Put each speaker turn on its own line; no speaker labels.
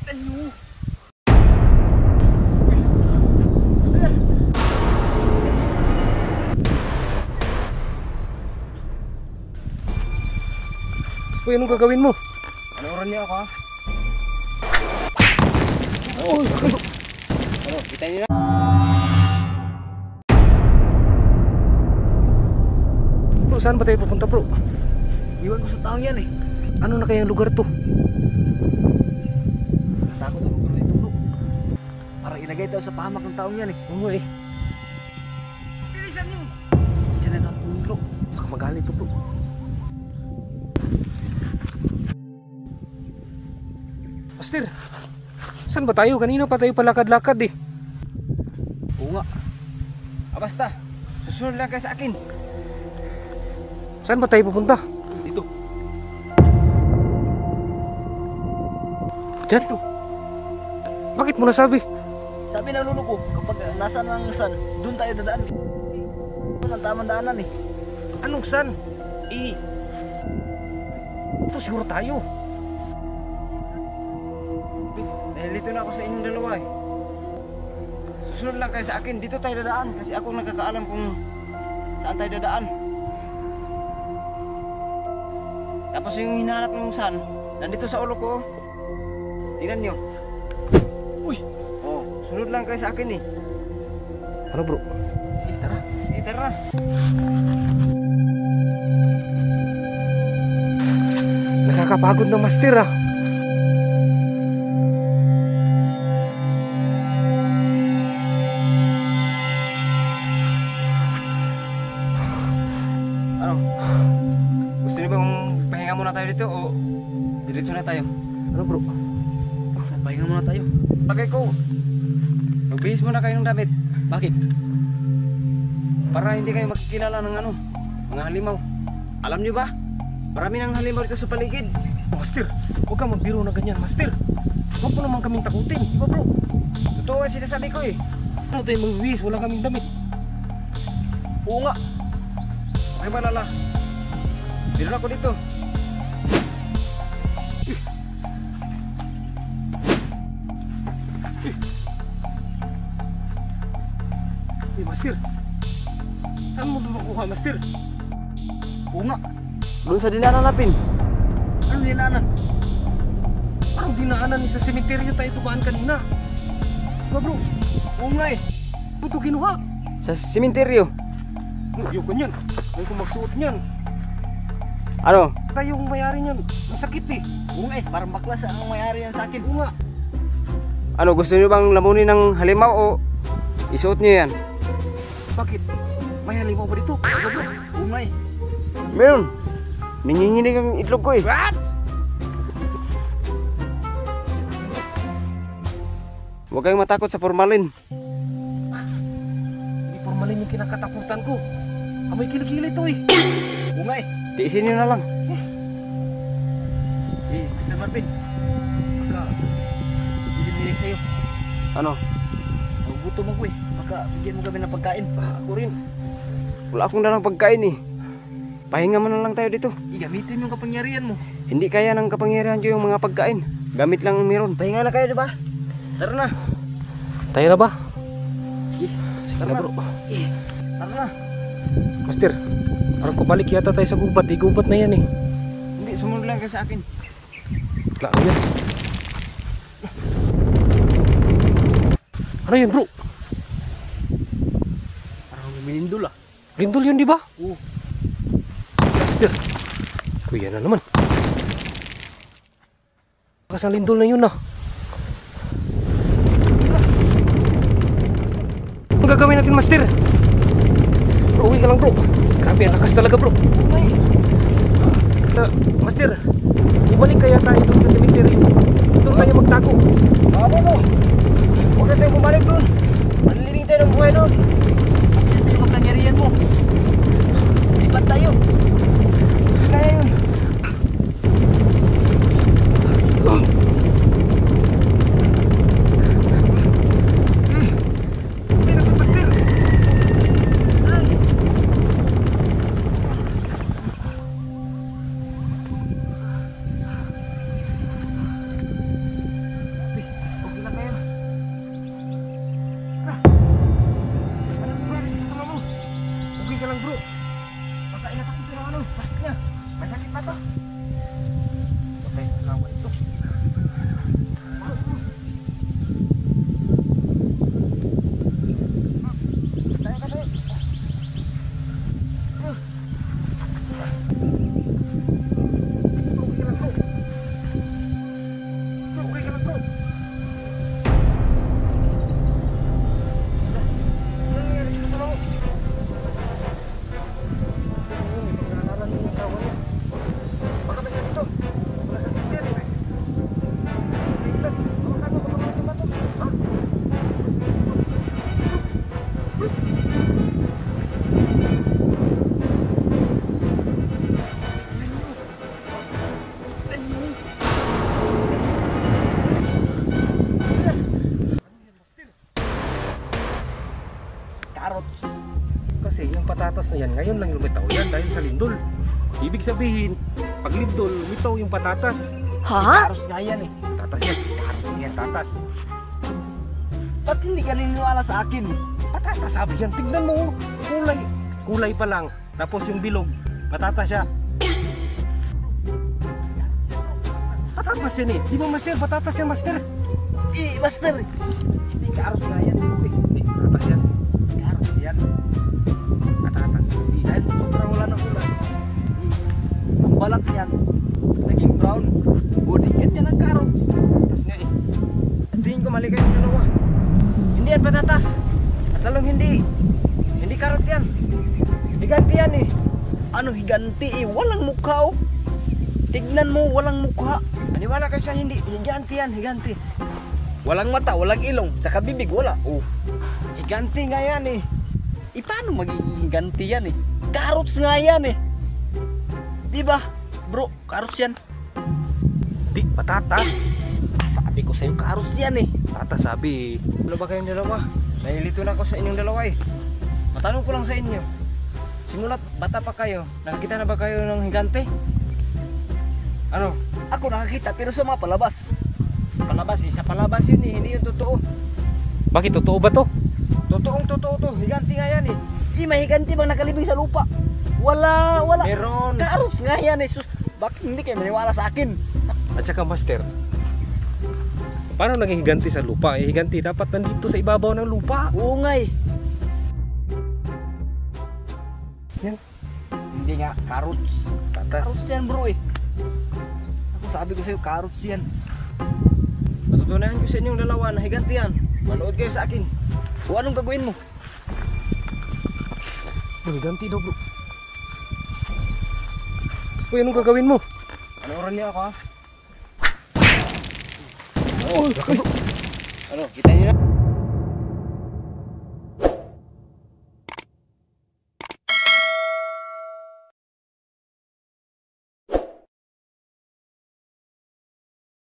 Ano?
Uy, anong gagawin mo?
Ano oras niya ako ha? Ano, kita niyo na?
Bro, saan ba tayo pupunta bro?
Iwan ko sa taong yan eh.
Ano na kayang lugar to?
Natakot ako bro ito bro. Parang ilagay daw sa pahamak ng taong yan eh.
Oo eh.
Bilisan niyo! Diyan na natin bro.
Baka magalit to bro. Master, saan ba tayo? Kanina pa tayo palakad-lakad eh.
Oo nga. Basta, susunod lang kayo sa akin.
Saan ba tayo pupunta?
Dito.
Diyan? Bakit mo nasabi?
Sabi ng lolo ko, kapag nasa ng sun, doon tayo dadaan. Doon ang tamang daanan eh.
Anong san? Ito siguro tayo.
Dahil dito na ako sa inyong dalawa eh. Susunod lang kayo sa akin, dito tayo dadaan. Kasi ako nakakaalam kung saan tayo dadaan. Tapos yung hinahanap ng sun, nandito sa ulo ko. Tingnan nyo. Uy! Oh, sunod lang kayo sa akin eh.
Ano bro?
Sige, tara. Sige, tara.
Nakakapagod na master ah.
Ano? Gusto niyo bang pahinga muna tayo dito o diretso na tayo?
Ano bro?
Pahinga muna tayo. Bagay ko. Magbihis muna kayo ng damit.
Bakit?
Para hindi kayo makikilala ng ano, mga halimaw. Alam niyo ba? Marami ng halimaw dito sa paligid.
Master, huwag kang magbiro na ganyan master. Huwag mo naman kaming takutin, di ba bro?
Totoo ang sinasabi ko eh.
Ano tayo magwiwis? Wala kaming damit.
Oo nga. Ay malala. Biro ako dito.
Master, saan mo makuha master?
Oo nga. Doon sa dinaanan natin.
Ano dinaanan? Parang dinaanan ni sa sementeryo tayo tubaan kanina. Diba bro?
Oo nga eh.
Ito kinuha.
Sa simenteryo.
Ayoko niyan. Ayoko magsuot niyan.
Ano?
Kayong mayari niyan. Masakit eh.
Oo nga eh. Parang baklas ang mayari yan sa akin.
Oo nga.
Ano, gusto niyo bang lamunin ng halimaw o isuot niyo yan?
Bakit? May halimaw ba dito? Diba bro?
Oo nga eh. Meron. Nanginginig ang itlog ko eh.
What?
Huwag kayong matakot sa formalin.
Hindi formalin yung kinakatakutan ko. Amoy kilikili to eh.
Oo nga eh. Tiisin nyo na lang.
Eh, Master Marvin. Baka dilinig sa'yo.
Ano?
Nagugutom ako eh. Baka bigyan mo kami ng pagkain. Ako rin.
Wala akong dalang pagkain eh. Pahinga mo na lang tayo dito.
Gamitin mo yung kapangyarihan mo.
Hindi kaya ng kapangyarihan ko yung mga pagkain. Gamit lang ang meron. Pahinga na kayo, diba? Tara na.
Tayo na ba?
Sige.
Sige na bro.
Tara na.
Master, parang pabalik yata tayo sa gubat. Gubat na yan eh.
Hindi, sumunod lang kayo sa akin.
Wala, ano yan? Ano yan bro?
Parang lumindol ah.
Lindol yun di ba?
Oo.
Master, kuya na naman. Kasang lindol na yun ah. Ang gagawin natin master? Bro, uwi ka lang bro. Grabe, ang lakas talaga bro. Master, bumalik kaya tayo doon sa cemetery. Doon tayo magtago.
Babo mo. Huwag na tayo bumalik doon. Manliling tayo ng buhay doon. Kasi ito yung kapangyarihan mo. Lipat tayo. Hindi kaya yun.
patatas na yan, ngayon lang lumitaw yan dahil sa lindol. Ibig sabihin, pag lindol, lumitaw yung patatas.
Ha? Karos nga yan eh.
Tatas yan.
Karos yan.
Tatas.
Ba't hindi ka niniwala sa akin?
Patatas sabi yan. Tignan mo, kulay. Kulay pa lang. Tapos yung bilog, patatas siya. Patatas yan eh. Di ba master? Patatas yan master.
Master! Hindi karos nga yan.
Patatas yan.
Karos yan.
Patatas.
Dahil sa sobrang wala ng ulan, ang balat yan, naging brown. Budi ganyan ang carrots.
Patatas nga eh.
At tingin ko mali kayong dalawa. Hindi yan patatas. At lalong hindi. Hindi carrot yan. Higanti yan eh. Ano higanti eh? Walang mukha oh. Tignan mo, walang mukha. Maniwala kayo sa hindi. Higanti yan, higanti. Walang mata, walang ilong. Tsaka bibig, wala. Oh. Higanti nga yan eh. Paano magiging higanti yan eh? Carrots nga yan eh. Diba? Bro, carrots yan.
Di, patatas.
Sabi ko sa'yo, carrots yan eh.
Patatas sabi.
Ano ba kayong dalawa? Nahilito na ako sa inyong dalawa eh. Matanong ko lang sa inyo. Simulat bata pa kayo, nakakita na ba kayo ng higante? Ano? Ako nakakita pero sa mga palabas. Palabas, isa palabas yun eh, hindi yung totoo.
Bakit totoo ba to?
Totoong totoo to, higanti nga yan eh. May higanti bang nakalibing sa lupa? Wala.
Meron.
Carrots nga yan eh. Sus, bakit hindi kayo maniwala sa akin?
At saka master, paano naging higanti sa lupa? Eh, higanti dapat nandito sa ibabaw ng lupa.
Oo nga eh.
Yan.
Hindi nga, carrots.
Tatas.
Carrots yan bro eh. Ako sabi ko sa'yo, carrots yan.
Patutunayan ko sa inyong dalawa na higanti yan. Manood kayo sa akin.
O anong gagawin mo?
Higanti daw bro. Uy, anong gagawin mo?
Panoorin niyo ako ha? Ano, kita niyo na?